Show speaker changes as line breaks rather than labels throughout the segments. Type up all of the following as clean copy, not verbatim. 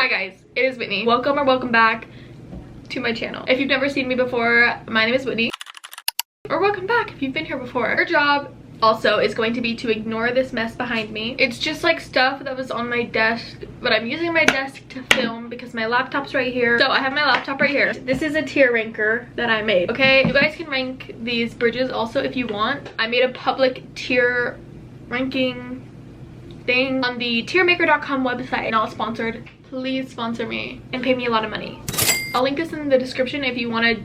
Hi guys, it is Whitney. Welcome or welcome back to my channel. If you've never seen me before, my name is Whitney. Or welcome back if you've been here before. Your job also is going to be to ignore this mess behind me. It's just like stuff that was on my desk, but I'm using my desk to film because my laptop's right here. So I have my laptop right here. This is a tier ranker that I made. Okay, you guys can rank these bridges also if you want. I made a public tier ranking thing on the tiermaker.com website. Not sponsored. Please sponsor me and pay me a lot of money. I'll link this in the description if you want to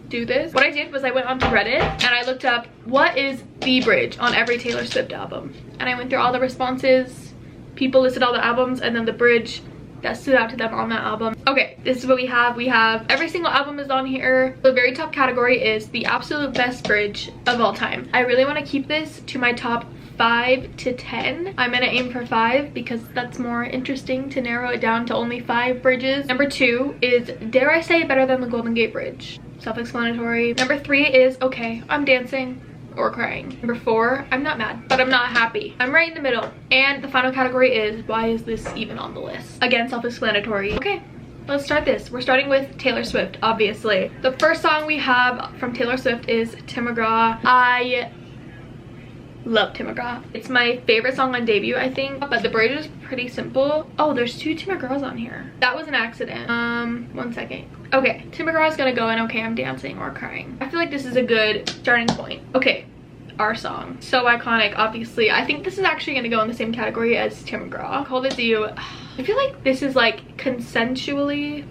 do this. What I did was I went onto Reddit and I looked up what is the bridge on every Taylor Swift album, and I went through all the responses. People listed all the albums and then the bridge that stood out to them on that album. Okay, this is what we have. We have every single album is on here. The very top category is the absolute best bridge of all time. I really want to keep this to my top 5 to 10. I'm gonna aim for 5 because that's more interesting to narrow it down to only 5 bridges. Number 2 is, dare I say, better than the Golden Gate Bridge. Self-explanatory. Number 3 is, okay, I'm dancing or crying. Number 4, I'm not mad, but I'm not happy. I'm right in the middle. And the final category is, why is this even on the list? Again, self-explanatory. Okay, let's start this. We're starting with Taylor Swift, obviously. The first song we have from Taylor Swift is Tim McGraw. I love Tim McGraw. It's my favorite song on debut, I think, but the bridge is pretty simple. Oh, there's 2 Tim McGraws on here. That was an accident. 1 second. Okay, Tim McGraw is gonna go in okay, I'm dancing or crying. I feel like this is a good starting point. Okay, our song. So iconic, obviously. I think this is actually gonna go in the same category as Tim McGraw. Cold as You. I feel like this is like consecutively,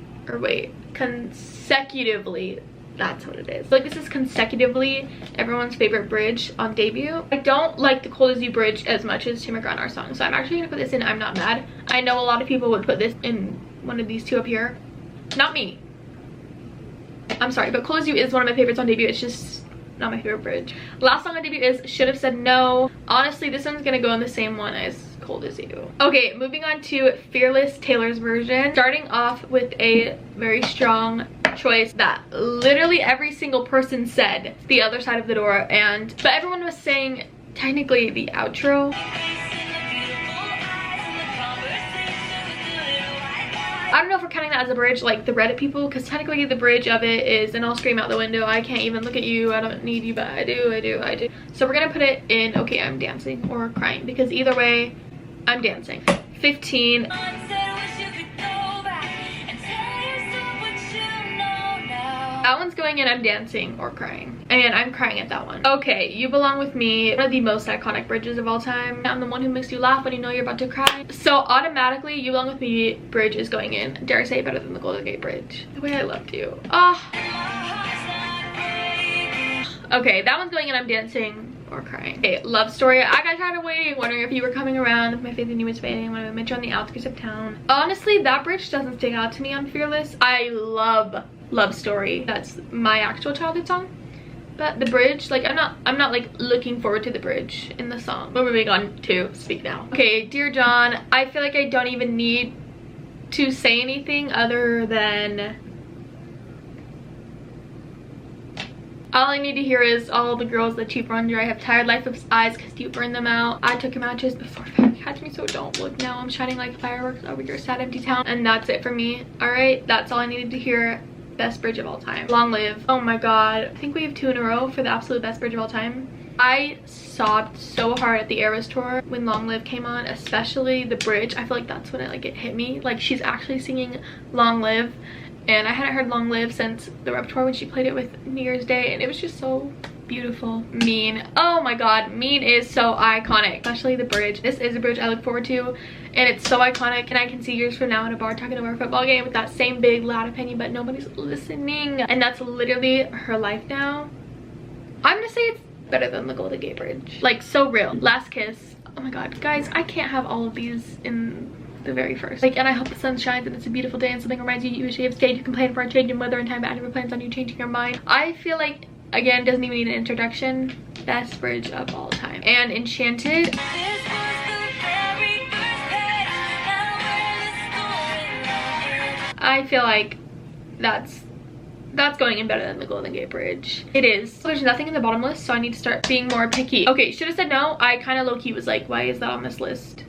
that's what it is. Like, this is consecutively everyone's favorite bridge on debut. I don't like the Cold as You bridge as much as Tim McGraw and Our Song, so I'm actually gonna put this in I'm Not Mad. I know a lot of people would put this in one of these 2 up here. Not me. I'm sorry, but Cold as You is one of my favorites on debut. It's just not my favorite bridge. Last song on debut is Should Have Said No. Honestly, this one's gonna go in the same one as Cold as You. Okay, moving on to Fearless, Taylor's version. Starting off with a very strong choice that literally every single person said the other side of the door, but everyone was saying technically the outro. I don't know if we're counting that as a bridge like the Reddit people, because technically the bridge of it is, and I'll scream out the window, I can't even look at you, I don't need you, but I do. So we're gonna put it in okay, I'm dancing or crying, because either way I'm dancing. 15. That one's going in I'm dancing or crying, and I'm crying at that one. Okay, You Belong With Me, one of the most iconic bridges of all time. I'm the one who makes you laugh when you know you're about to cry. So automatically You Belong With Me bridge is going in. Dare I say, better than the Golden Gate Bridge. The Way I Loved You. Okay, that one's going in I'm dancing or crying. Okay, Love Story. I got tired of waiting, wondering if you were coming around, if my faith in you was fading, when I met you on the outskirts of town. Honestly, that bridge doesn't stick out to me on Fearless. I love Love Story. That's my actual childhood song, but the bridge, like, I'm not like looking forward to the bridge in the song. We're moving on to Speak Now. Okay, Dear John. I feel like I don't even need to say anything other than all I need to hear is all the girls that cheap run dry have tired life of eyes because you burned them out. I took your matches before fire catch me, so don't look now. I'm shining like fireworks over your sad empty town. And that's it for me. All right, that's all I needed to hear. Best bridge of all time. Long Live. Oh my god, I think we have 2 in a row for the absolute best bridge of all time. I sobbed so hard at the Eras tour when Long Live came on, especially the bridge. I feel like that's when it hit me. Like, she's actually singing Long Live, and I hadn't heard Long Live since the Rep tour when she played it with New Year's Day, and it was just so beautiful. Mean. Oh my god, Mean is so iconic, especially the bridge. This is a bridge I look forward to, and it's so iconic, and I can see years from now in a bar talking over a football game with that same big loud opinion, but nobody's listening, and that's literally her life now. I'm gonna say it's better than the Golden Gate Bridge. Like, so real. Last Kiss. Oh my god, guys, I can't have all of these in the very first. Like, and I hope the sun shines and it's a beautiful day and something reminds you you wish you have stayed. You can plan for a change in weather and time, but I never plans on you changing your mind. I feel like, again, doesn't even need an introduction. Best bridge of all time. And Enchanted. I feel like that's going in better than the Golden Gate Bridge. It is. There's nothing in the bottom list, so I need to start being more picky. Okay, Should Have Said No. I kind of low-key was like, why is that on this list?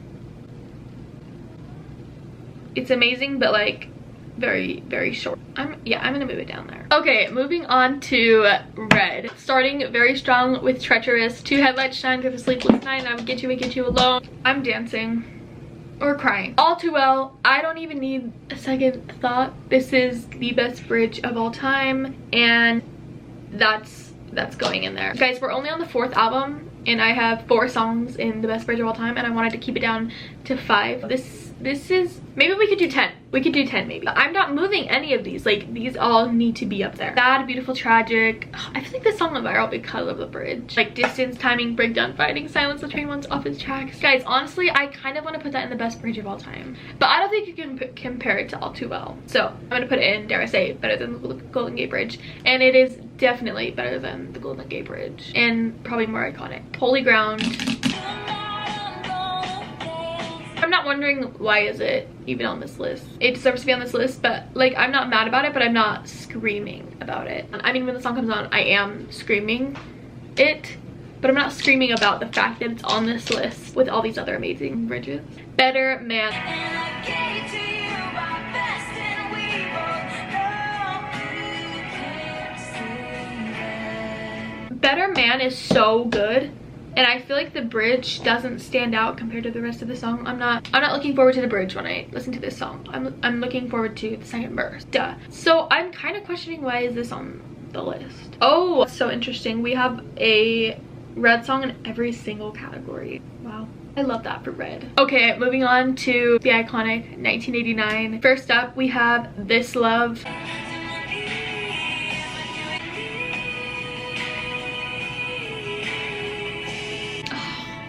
It's amazing, but like very, very short. I'm gonna move it down there. Okay, moving on to red. Starting very strong with Treacherous. 2 headlights shine through the sleepless night, and I would get you alone. I'm dancing or crying. All Too Well. I don't even need a second thought. This is the best bridge of all time, and that's going in there. Guys, we're only on the 4th album, and I have 4 songs in the best bridge of all time, and I wanted to keep it down to 5. This is, maybe we could do 10. We could do 10 maybe. I'm not moving any of these. Like, these all need to be up there. Sad, Beautiful, Tragic. I feel like this song went viral because of the bridge. Like, Distance, Timing, Breakdown, Fighting, Silence, the Train Once Off Its Tracks. Guys, honestly, I kind of want to put that in the best bridge of all time, but I don't think you can compare it to All Too Well. So I'm gonna put it in, dare I say, better than the Golden Gate Bridge, and it is definitely better than the Golden Gate Bridge, and probably more iconic. Holy Ground. I'm not wondering why is it even on this list. It deserves to be on this list, but like, I'm not mad about it, but I'm not screaming about it. I mean, when the song comes on, I am screaming it, but I'm not screaming about the fact that it's on this list with all these other amazing bridges. Better Man. Better Man is so good, and I feel like the bridge doesn't stand out compared to the rest of the song. I'm not looking forward to the bridge when I listen to this song. I'm looking forward to the second verse. Duh. So I'm kind of questioning, why is this on the list? Oh, so interesting. We have a red song in every single category. Wow. I love that for red. Okay, moving on to the iconic 1989. First up, we have This Love.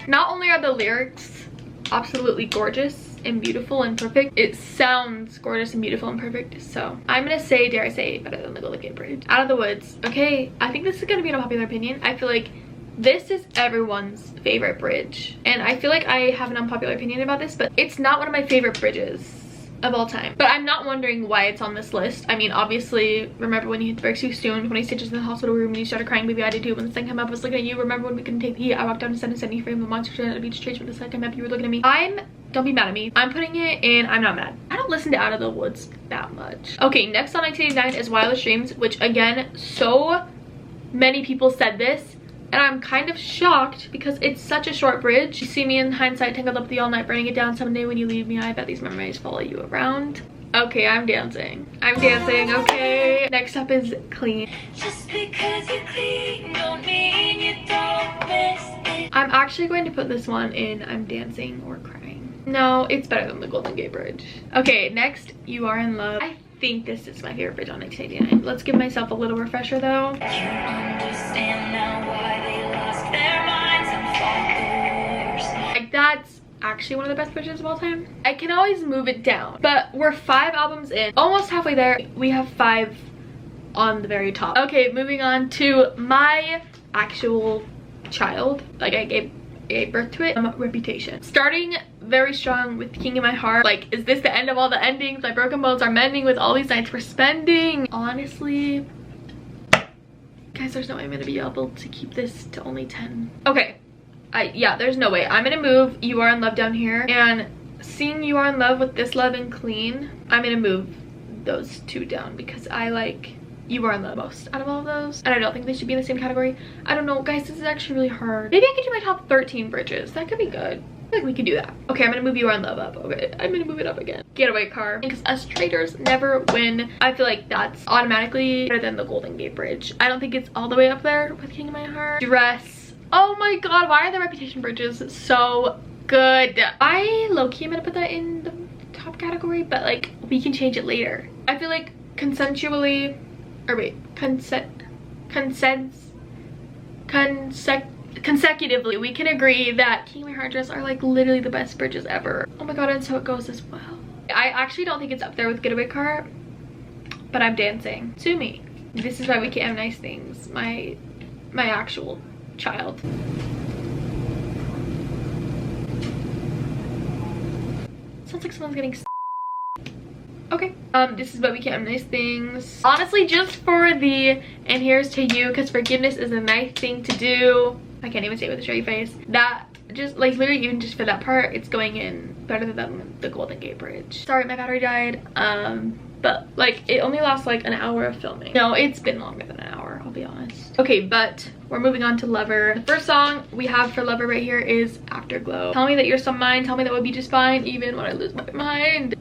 Not only are the lyrics absolutely gorgeous and beautiful and perfect, it sounds gorgeous and beautiful and perfect. So I'm gonna say, dare I say, better than the Golden Gate Bridge. Out of the Woods. Okay, I think this is gonna be an unpopular opinion. I feel like this is everyone's favorite bridge, and I feel like I have an unpopular opinion about this, but it's not one of my favorite bridges of all time. But I'm not wondering why it's on this list. I mean, obviously, remember when you hit the brakes too soon, 20 stitches in the hospital room, and you started crying, baby, I did too. When the sun came up, I was looking at you. Remember when we couldn't take the heat? I walked down to 770 frame, the monster stood at the beach chase. When the sun came up, you were looking at me. Don't be mad at me. I'm putting it in, I'm not mad. I don't listen to Out of the Woods that much. Okay, next on 1989 is Wildest Dreams, which again, so many people said this, and I'm kind of shocked because it's such a short bridge. You see me in hindsight, tangled up with you all night, burning it down. Someday when you leave me, I bet these memories follow you around. Okay, I'm dancing. I'm dancing, okay. Next up is Clean. Just because you're clean don't mean you don't miss it. I'm actually going to put this one in I'm Dancing or Crying. No, it's better than the Golden Gate Bridge. Okay, next, You Are in Love. I think this is my favorite bridge on 1989. Let's give myself a little refresher though. You understand now why they lost their minds and followers. Like, that's actually one of the best bridges of all time. I can always move it down, but we're 5 albums in, almost halfway there. We have 5 on the very top. Okay, moving on to my actual child. Like, I gave birth to it. Reputation. Starting very strong with King in My Heart. Like, is this the end of all the endings? My broken bones are mending with all these nights we're spending. Honestly, guys, there's no way I'm gonna be able to keep this to only 10. Okay, yeah, there's no way. I'm gonna move You Are in Love down here, and seeing You Are in Love with This Love and Clean, I'm gonna move those 2 down because I like You Are in Love most out of all of those, and I don't think they should be in the same category. I don't know, guys, this is actually really hard. Maybe I could do my top 13 bridges. That could be good. I feel like we could do that. Okay, I'm gonna move You Are in Love up. Okay, I'm gonna move it up again. Getaway Car, because us traitors never win. I feel like that's automatically better than the Golden Gate Bridge. I don't think it's all the way up there with King in My Heart. Dress. Oh my god, why are the Reputation bridges so good? I low-key am gonna put that in the top category, but like, we can change it later. I feel like consecutively we can agree that King of My Heart, Dress are like literally the best bridges ever. Oh my god, and So It Goes as well. I actually don't think it's up there with Getaway Car, but I'm dancing. Sue me. This is Why We Can't Have Nice Things. My actual child. Sounds like someone's getting okay. This Is Why We Can't Have Nice Things. Honestly, just for the And Here's to You, because forgiveness is a nice thing to do. I can't even say it with a straight face. That just like literally even just for that part, it's going in better than the Golden Gate Bridge. Sorry, my battery died. But like it only lasts like an hour of filming. No, it's been longer than an hour, I'll be honest. Okay, but we're moving on to Lover. The first song we have for Lover right here is Afterglow. Tell me that you're still mine, tell me that would be just fine even when I lose my mind.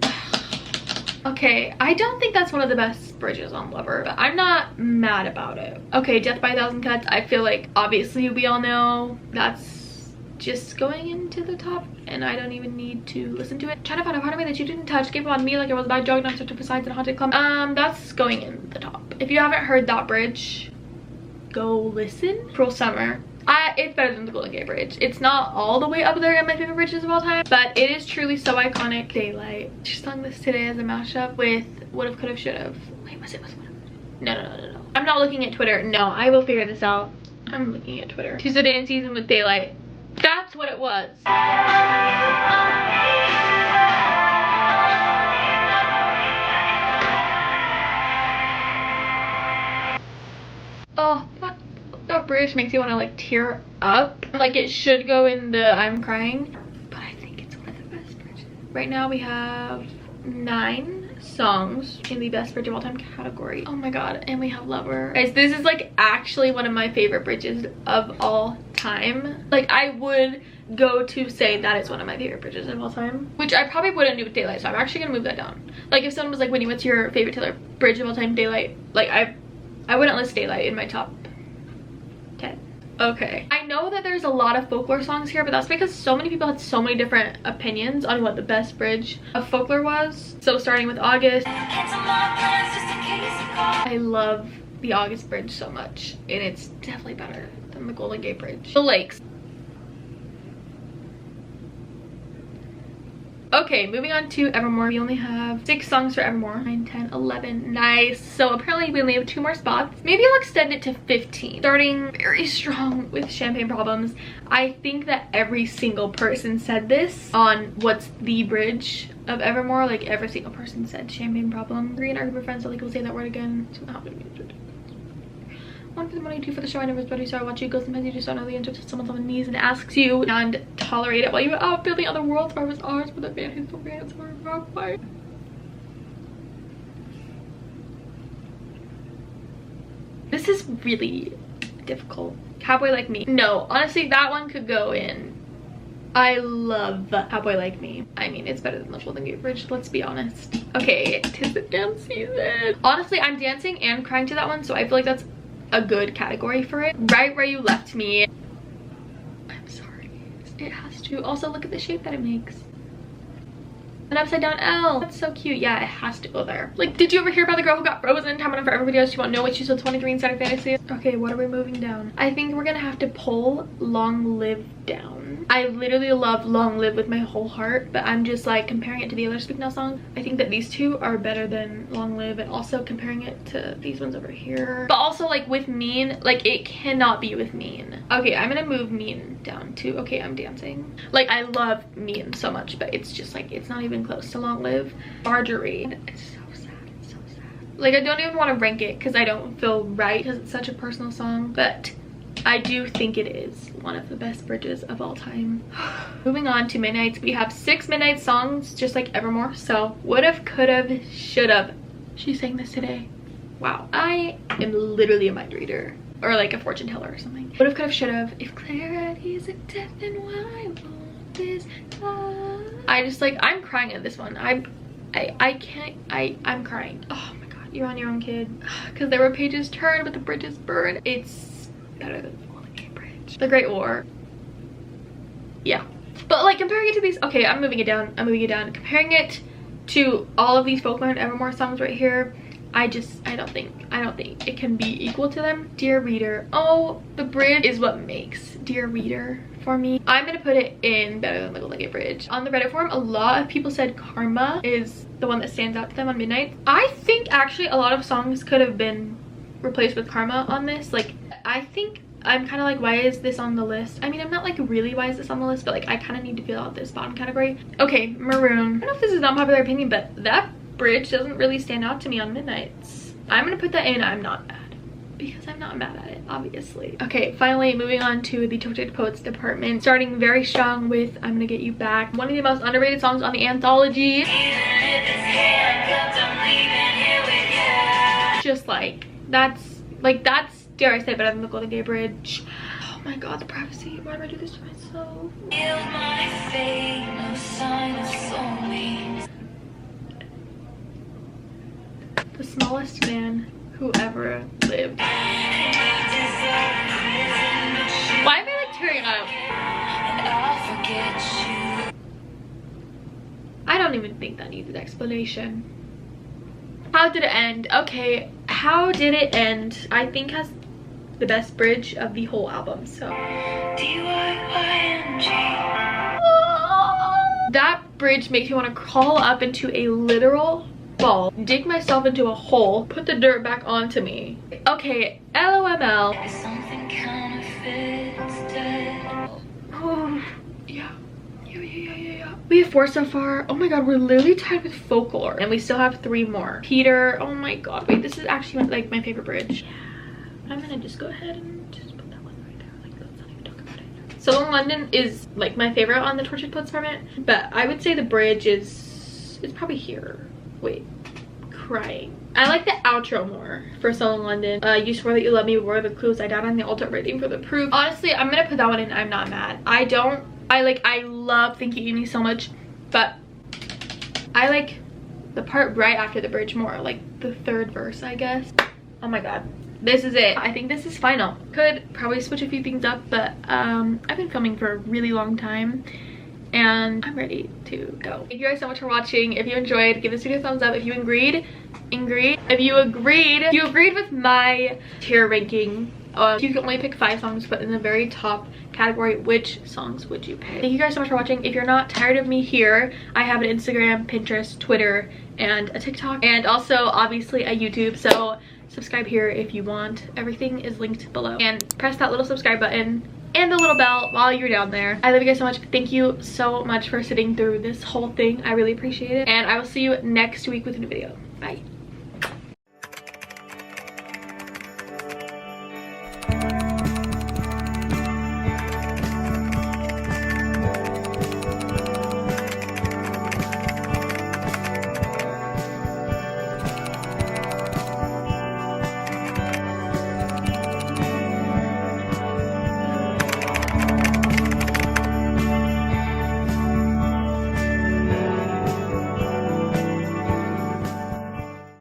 Okay, I don't think that's one of the best bridges on Lover, but I'm not mad about it. Okay, Death by a Thousand Cuts. I feel like obviously we all know that's just going into the top and I don't even need to listen to it. Trying to find a part of me that you didn't touch, gave up on me like it was a bad joke, not such a besides in a haunted club. That's going in the top. If you haven't heard that bridge, go listen. Cruel Summer. It's better than the Golden Gate Bridge. It's not all the way up there in my favorite bridges of all time, but it is truly so iconic. Daylight. She sung this today as a mashup with Would've, Could've, Should've. Wait, was it? No. I'm not looking at Twitter. No, I will figure this out. I'm looking at Twitter. Tuesday Dance Season with Daylight. That's what it was. Oh, that bridge makes you want to like tear up. Like it should go in the I'm crying, but I think it's one of the best bridges. Right now we have 9 songs in the best bridge of all time category. Oh my god, and we have Lover. Guys, this is like actually one of my favorite bridges of all time. Like I would go to say that is one of my favorite bridges of all time, which I probably wouldn't do with Daylight, so I'm actually gonna move that down. Like if someone was like, Whitney, what's your favorite Taylor bridge of all time? Daylight. Like I wouldn't list Daylight in my top 10. Okay, I know that there's a lot of folklore songs here, but that's because so many people had so many different opinions on what the best bridge of folklore was. So starting with August, I love the August bridge so much, and it's definitely better than the Golden Gate Bridge. The Lakes. Okay, moving on to Evermore. We only have 6 songs for Evermore. 9, 10, 11. Nice. So apparently we only have 2 more spots. Maybe I'll extend it to 15. Starting very strong with Champagne Problems. I think that every single person said this on what's the bridge of Evermore. Like every single person said Champagne Problem. 3 and our group of friends so like we'll say that word again. Somehow. 1 for the money, 2 for the show. I never was ready, so I watch you go. Sometimes you just don't know the answer to someone's on the knees and asks you and tolerate it while you out building other worlds where it was ours for the man who's so bad, so we're wrong by. This is really difficult. Cowboy Like Me. No, honestly, that one could go in. I love Cowboy Like Me. I mean, it's better than the Golden Gate Bridge, let's be honest. Okay, 'tis the dance season. Honestly, I'm dancing and crying to that one, so I feel like that's a good category for it. Right Where You Left Me. I'm sorry, it has to. Also look at the shape that it makes. An upside down L. That's so cute. Yeah, it has to go there. Like, did you ever hear about the girl who got frozen? Time on Forever videos. She won't know what she's on 23 in Static Fantasy. Okay, what are we moving down? I think we're gonna have to pull Long Live down. I literally love Long Live with my whole heart, but I'm just like comparing it to the other Speak Now songs. I think that these 2 are better than Long Live, and also comparing it to these ones over here. But also like with Mean, like it cannot be with Mean. Okay, I'm gonna move Mean down to Okay, I'm Dancing. Like I love Mean so much, but it's just like it's not even close to Long Live. Marjorie. It's so sad. It's so sad. Like I don't even want to rank it because I don't feel right because it's such a personal song, but I do think it is one of the best bridges of all time. Moving on to Midnights. We have 6 Midnight songs, just like Evermore. So Would've, Could've, Should've. She sang this today. Wow. I am literally a mind reader. Or like a fortune teller or something. Would've, Could've, Should've. If clarity's a death, then why won't this love? I just like, I'm crying at this one. I'm crying. Oh my god, you're on your own, kid. Because there were pages turned but the bridges burned. It's better than the Golden Gate Bridge. The Great War. Yeah. But like comparing it to these, okay, I'm moving it down. Comparing it to all of these Folklore and Evermore songs right here, I don't think it can be equal to them. Dear Reader. Oh, the bridge is what makes Dear Reader for me. I'm gonna put it in better than the Golden Gate Bridge. On the Reddit forum, a lot of people said Karma is the one that stands out to them on Midnight. I think actually a lot of songs could have been replaced with Karma on this. Like I think I'm kind of like, why is this on the list? I mean, I'm not like really why is this on the list, but like I kind of need to fill out this bottom category. Okay, Maroon. I don't know if this is an unpopular opinion, but that bridge doesn't really stand out to me on Midnights. I'm gonna put that in I'm Not Mad. because I'm not mad at it, obviously. Okay, finally moving on to the Tortured Poets department. Starting very strong with I'm Gonna Get You Back. One of the most underrated songs on the anthology. Just like, that's, dare I say, better than the Golden Gate Bridge. Oh my god, the privacy. Why do I do this to myself? The smallest man who ever lived. Why am I like tearing up? I don't even think that needs an explanation. How did it end? Okay, how did it end? I think has the best bridge of the whole album, so. That bridge makes me want to crawl up into a literal ball, dig myself into a hole, put the dirt back onto me. Okay, LOML. Oh, yeah. We have 4 so far. Oh my god, we're literally tied with Folklore, and we still have 3 more. Peter, oh my god, wait, this is actually like my favorite bridge. I'm gonna just go ahead and just put that one right there. Like, let's not even talk about it. So in London is like my favorite on the Tortured Poets department, but I would say the bridge is probably here. Wait, crying. I like the outro more for So in London. You swore that you love me, were the clues, I died on the altar waiting for the proof. Honestly, I'm gonna put that one in. I'm not mad. I love Think You Need Me so much, but I like the part right after the bridge more, like the 3rd verse, I guess. Oh my god, this is it. I think this is final. Could probably switch a few things up, but I've been filming for a really long time and I'm ready to go. Thank you guys so much for watching. If you enjoyed, give this video a thumbs up. If you agreed with my tier ranking, you can only pick 5 songs, but in the very top category, which songs would you pick? Thank you guys so much for watching. If you're not tired of me here, I have an Instagram, Pinterest, Twitter, and a TikTok, and also obviously a YouTube, so subscribe here if you want. Everything is linked below, and press that little subscribe button and the little bell while you're down there. I love you guys so much. Thank you so much for sitting through this whole thing. I really appreciate it, and I will see you next week with a new video. Bye.